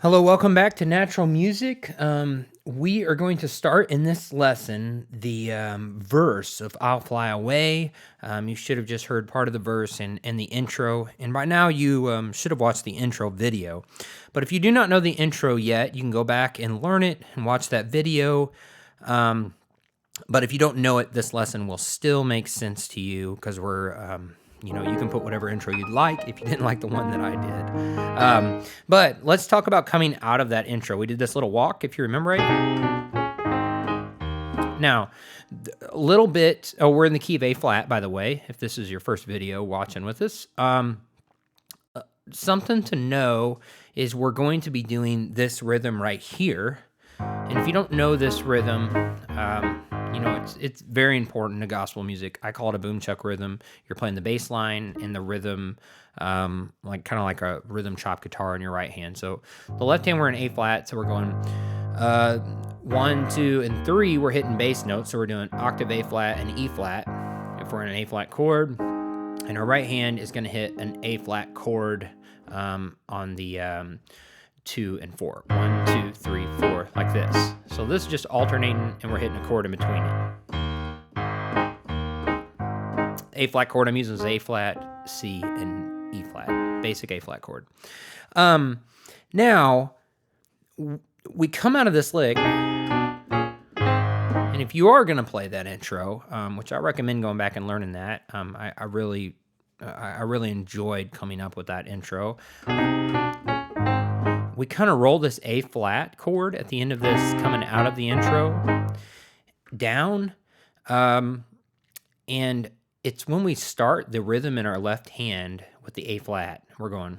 Hello, welcome back to Natural Music. We are going to start in this lesson the verse of I'll Fly Away. You should have just heard part of the verse and the intro, and by now you should have watched the intro video. But if you do not know the intro yet, you can go back and learn it and watch that video. But if you don't know it, this lesson will still make sense to you because you can put whatever intro you'd like if you didn't like the one that I did. But let's talk about coming out of that intro. We did this little walk, if you remember right. Now, a little bit, we're in the key of A flat, by the way, if this is your first video watching with us. Something to know is we're going to be doing this rhythm right here. And if you don't know this rhythm, it's very important to gospel music. I call it a boom chuck rhythm. You're playing the bass line and the rhythm, kind of like a rhythm chop guitar in your right hand. So the left hand, we're in A flat. So we're going 1, 2, and 3. We're hitting bass notes. So we're doing octave A flat and E flat if we're in an A flat chord. And our right hand is going to hit an A flat chord on the 2 and 4. 1, 2, 3, 4, like this. So this is just alternating, and we're hitting a chord in between it. A flat chord I'm using is A flat, C, and E flat. Basic A flat chord. Now, we come out of this lick, and if you are going to play that intro, which I recommend going back and learning that, I really enjoyed coming up with that intro. We kind of roll this A flat chord at the end of this, coming out of the intro, down, and it's when we start the rhythm in our left hand with the A flat, we're going,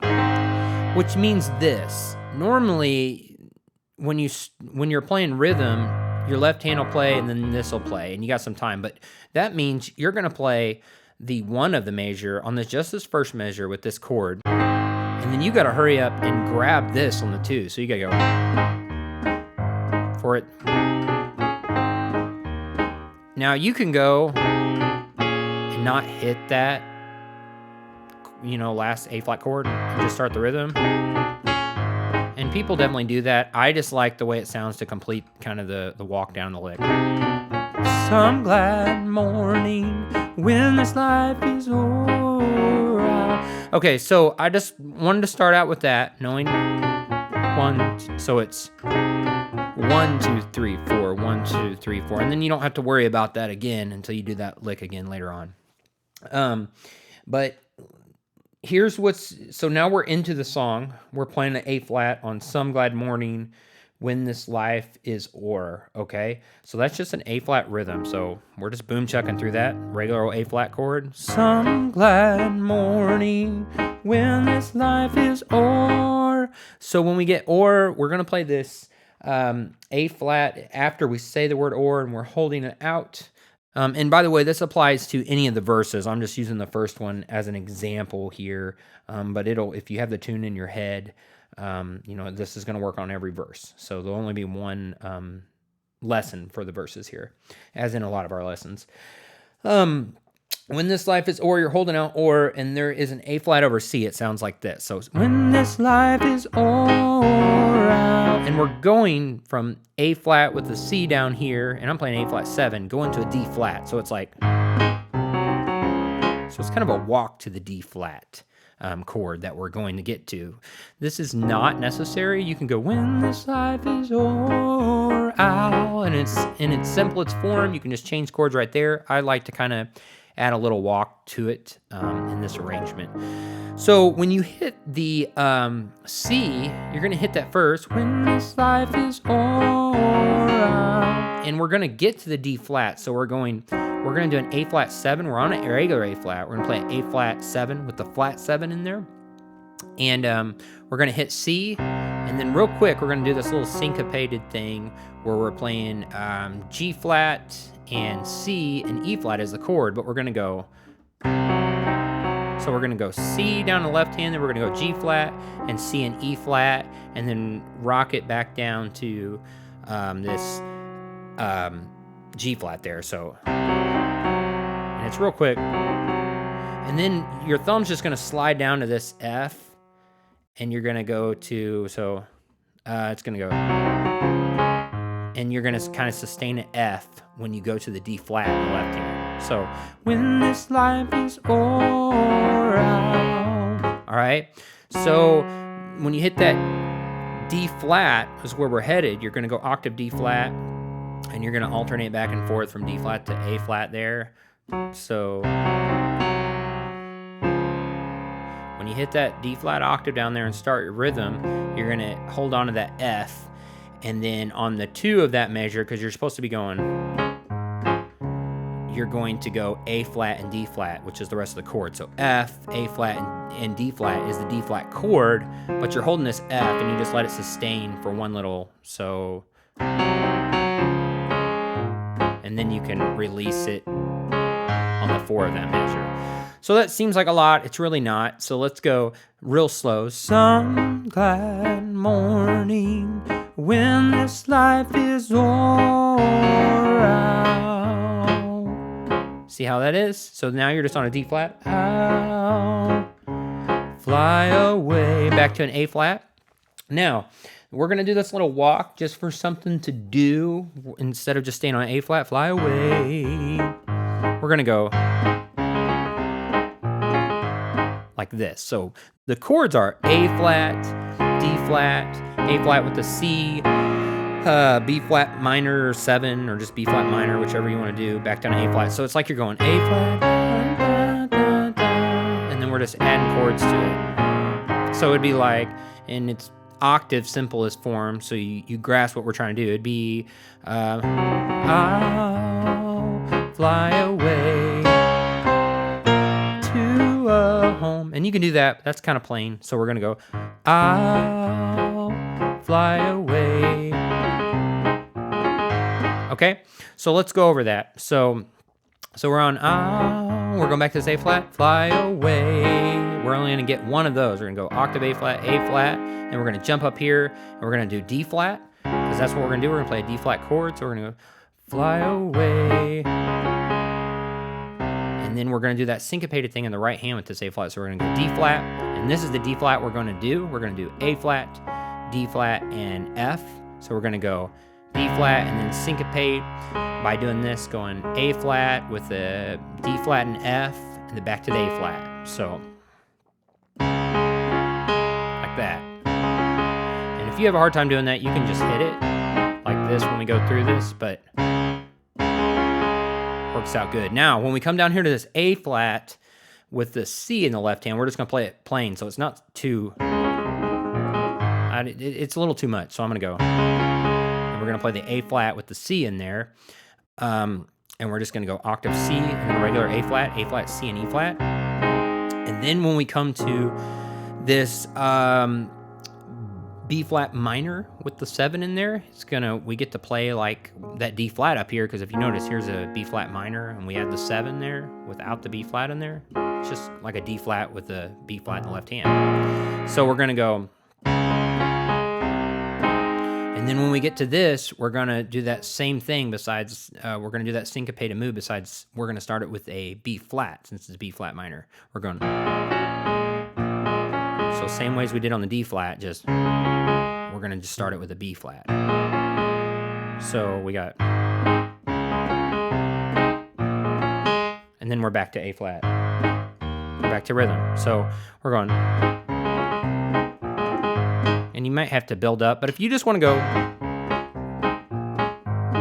which means this. Normally, when you're playing rhythm, your left hand will play and then this will play, and you got some time, but that means you're going to play the 1 of the measure on this first measure with this chord. And then you got to hurry up and grab this on the 2. So you got to go for it. Now you can go and not hit that, last A flat chord and just start the rhythm. And people definitely do that. I just like the way it sounds to complete kind of the walk down the lick. Some glad morning when this life is over. Okay, so I just wanted to start out with that, knowing 1, so it's 1, 2, 3, 4, 1, 2, 3, 4, and then you don't have to worry about that again until you do that lick again later on. But here's so now we're into the song. We're playing an A flat on Some Glad Morning when this life is o'er, okay? So that's just an A flat rhythm. So we're just boom chucking through that regular old A flat chord. Some glad morning when this life is o'er. So when we get o'er, we're gonna play this A flat after we say the word o'er, and we're holding it out. And by the way, this applies to any of the verses. I'm just using the first one as an example here. But if you have the tune in your head, this is going to work on every verse. So there'll only be one lesson for the verses here, as in a lot of our lessons. When this life is o'er, you're holding out o'er, and there is an A flat over C. It sounds like this. So when this life is o'er, and we're going from A flat with the C down here, and I'm playing A flat 7, going to a D flat. So it's like, so it's kind of a walk to the D flat chord that we're going to get to. This is not necessary. You can go when this life is o'er, and it's in its simplest form. You can just change chords right there. I like to kind of add a little walk to it in this arrangement. So when you hit the C, you're going to hit that first, when this life is o'er, and we're going to get to the D flat. So we're going to do an A flat 7. We're on a regular A flat. We're going to play an A flat 7 with the flat 7 in there. And we're going to hit C. And then real quick, we're going to do this little syncopated thing where we're playing G flat and C and E flat as the chord. But we're going to go... So we're going to go C down the left hand, then we're going to go G flat and C and E flat, and then rock it back down to this G flat there. So, and it's real quick. And then your thumb's just going to slide down to this F, and you're going to go to, so It's going to go, and you're going to kind of sustain an F when you go to the D flat in the left hand. So, when this life is o'er, all right? So, when you hit that D flat is where we're headed. You're going to go octave D flat, and you're going to alternate back and forth from D flat to A flat there. So when you hit that D flat octave down there and start your rhythm, you're going to hold on to that F, and then on the 2 of that measure, because you're supposed to be going, you're going to go A flat and D flat, which is the rest of the chord. So F, A flat, and D flat is the D flat chord, but you're holding this F and you just let it sustain for one little, so, and then you can release it on the 4 of that measure. So that seems like a lot. It's really not. So let's go real slow. Some glad morning when this life is o'er. See how that is? So now you're just on a D flat. I'll fly away. Back to an A flat. Now, we're going to do this little walk just for something to do. Instead of just staying on A flat, fly away. We're going to go like this. So the chords are A flat, D flat, A flat with the C, B flat minor or 7, or just B flat minor, whichever you want to do, back down to A flat. So it's like you're going A flat, and then we're just adding chords to it. So it'd be like, and it's octave simplest form, so you grasp what we're trying to do. It'd be, I'll fly away to a home. And you can do that, but that's kind of plain. So we're going to go, I'll fly away. Okay, so let's go over that. So we're on, we're going back to this A flat, fly away. We're only going to get one of those. We're going to go octave A flat, and we're going to jump up here, and we're going to do D flat, because that's what we're going to do. We're going to play a D flat chord, so we're going to go fly away. And then we're going to do that syncopated thing in the right hand with this A flat. So we're going to go D flat, and this is the D flat we're going to do. We're going to do A flat, D flat, and F. So we're going to go B flat and then syncopate by doing this, going A flat with the D flat and F, and then back to the A flat. So like that. And if you have a hard time doing that, you can just hit it like this when we go through this, but works out good. Now, when we come down here to this A flat with the C in the left hand, we're just going to play it plain, so it's not too, it's a little too much, so I'm going to go, and we're going to play the A flat with the C in there, and we're just going to go octave C, and then a regular A flat, C, and E flat. And then when we come to this B flat minor with the 7 in there, we get to play like that D flat up here, because if you notice, here's a B flat minor, and we add the 7 there without the B flat in there. It's just like a D flat with the B flat in the left hand. So we're going to go, and then when we get to this, we're going to do that same thing. Besides, we're going to do that syncopated move. Besides, we're going to start it with a B flat, since it's a B flat minor. We're going, so same ways we did on the D flat, just we're going to just start it with a B flat. So we got, and then we're back to A flat. We're back to rhythm. So we're going, and you might have to build up, but if you just want to go,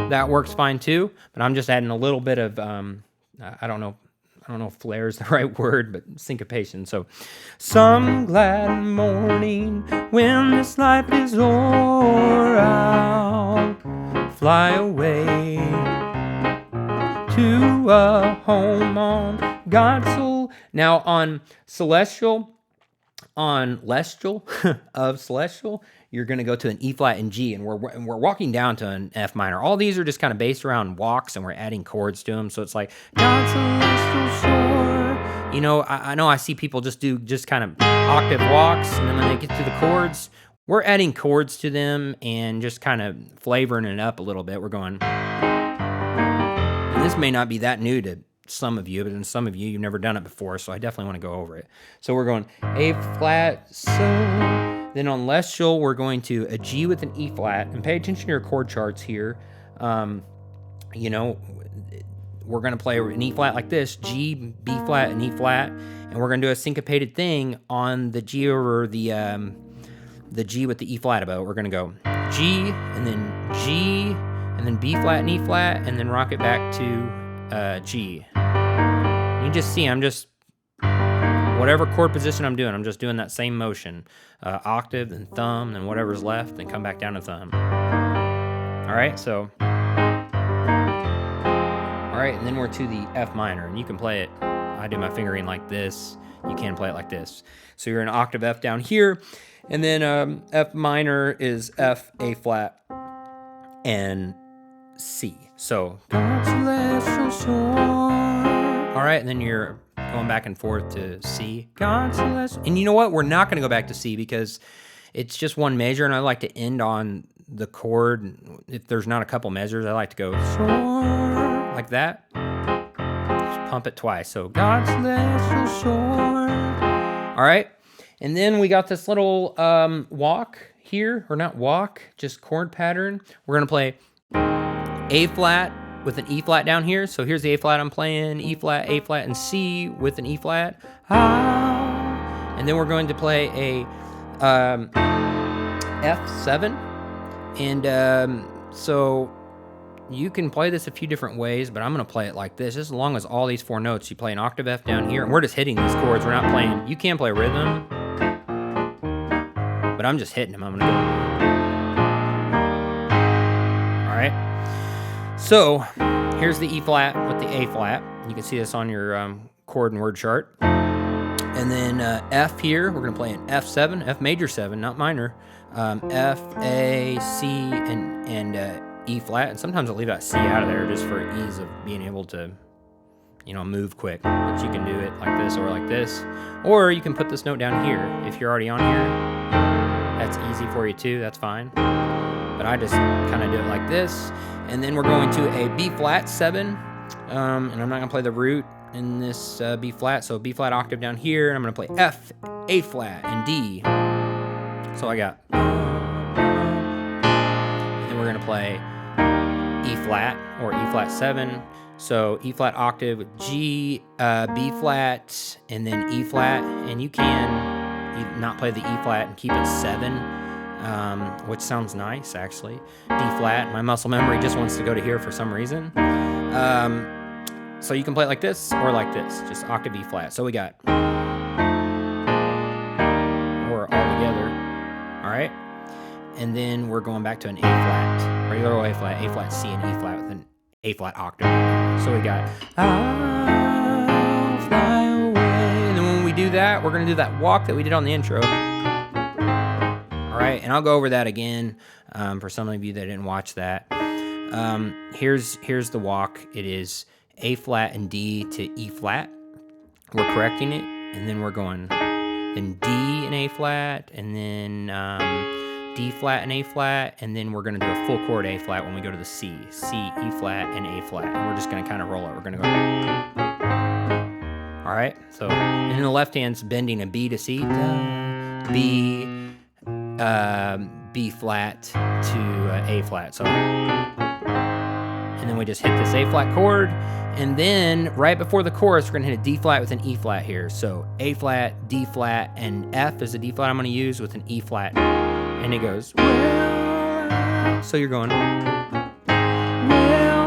that works fine too. But I'm just adding a little bit of, I don't know if flair is the right word, but syncopation. So, some glad morning when this life is o'er, I'll fly away to a home on God's soul. Now on celestial, of celestial, you're going to go to an E flat and G, and we're walking down to an F minor. All these are just kind of based around walks, and we're adding chords to them. So it's like God's celestial shore. You know, I know I see people just do kind of octave walks, and then when they get to the chords, we're adding chords to them and just kind of flavoring it up a little bit. We're going, and this may not be that new to some of you, but in some of you, you've never done it before, so I definitely want to go over it. So we're going A flat, so Then on less chill, we're going to a G with an E flat, and pay attention to your chord charts here. You know, we're going to play an E flat like this, G, B flat, and E flat, and we're going to do a syncopated thing on the G over the G with the E flat above. We're going to go G, and then B flat and E flat, and then rock it back to G. You just see, I'm just, whatever chord position I'm doing that same motion. Octave, then thumb, then whatever's left, then come back down to thumb. All right, so, all right, and then we're to the F minor, and you can play it, I do my fingering like this, you can play it like this. So you're in octave F down here, and then F minor is F, A flat, and C. So, all right, and then you're going back and forth to C. And you know what? We're not going to go back to C because it's just one measure, and I like to end on the chord. If there's not a couple measures, I like to go like that. Just pump it twice. So God's celestial shore. All right, and then we got this little walk here, or not walk, just chord pattern. We're going to play A flat with an E flat down here. So here's the A flat I'm playing, E flat, A flat, and C with an E flat. And then we're going to play a F7. And so you can play this a few different ways, but I'm going to play it like this. Just as long as all these 4 notes, you play an octave F down here, and we're just hitting these chords. We're not playing, you can play rhythm, but I'm just hitting them. I'm going to go. All right. So here's the E flat with the A flat. You can see this on your chord and word chart. And then F here, we're going to play an F7, F major 7, not minor. F, A, C, and E flat. And sometimes I'll leave that C out of there just for ease of being able to, you know, move quick. But you can do it like this or like this. Or you can put this note down here. If you're already on here, that's easy for you too, that's fine. But I just kind of do it like this. And then we're going to a B flat 7, and I'm not going to play the root in this B flat, so B flat octave down here, and I'm going to play F, A flat, and D. So I got, and then we're going to play E flat, or E flat 7, so E flat octave, G, B flat, and then E flat, and you can not play the E flat and keep it 7. Which sounds nice, actually. D flat, my muscle memory just wants to go to here for some reason. So you can play it like this or like this, just octave E flat. So we got, or all together, all right? And then we're going back to an A flat, regular old A flat, C, and E flat with an A flat octave. So we got, I'll fly away. And then when we do that, we're gonna do that walk that we did on the intro. All right, and I'll go over that again for some of you that didn't watch that. Here's the walk. It is A flat and D to E flat. We're correcting it, and then we're going then D and A flat, and then D flat and A flat, and then we're gonna do a full chord A flat when we go to the C. C, E flat, and A flat. And we're just gonna kind of roll it. We're gonna go. All right, so, and then the left hand's bending a B to C, B, B flat to A flat. So, and then we just hit this A flat chord, and then right before the chorus, we're gonna hit a D flat with an E flat here. So A flat, D flat, and F is the D flat I'm gonna use with an E flat, and it goes. Well, so you're going. Well,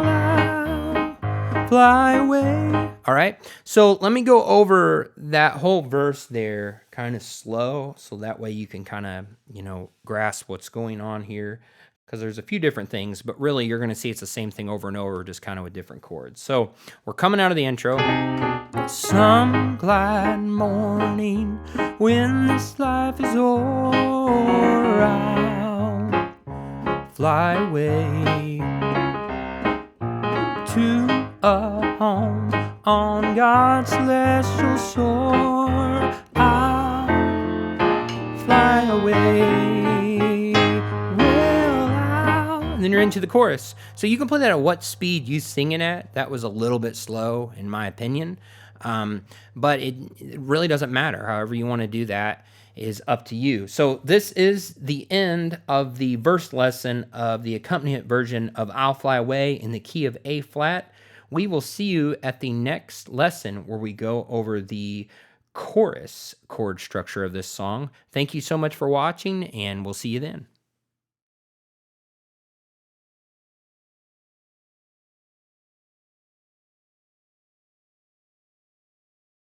I'll fly away. All right. So let me go over that whole verse there, kind of slow, so that way you can kind of, you know, grasp what's going on here, because there's a few different things, but really you're going to see it's the same thing over and over, just kind of with different chords. So we're coming out of the intro. Some glad morning when this life is o'er, I'll fly away to a home on God's celestial shore. I'll fly away. Well, and then you're into the chorus. So you can play that at what speed you sing it at. That was a little bit slow, in my opinion. But it really doesn't matter. However you want to do that is up to you. So this is the end of the verse lesson of the accompaniment version of I'll Fly Away in the key of A flat. We will see you at the next lesson where we go over the chorus chord structure of this song. Thank you so much for watching, and we'll see you then.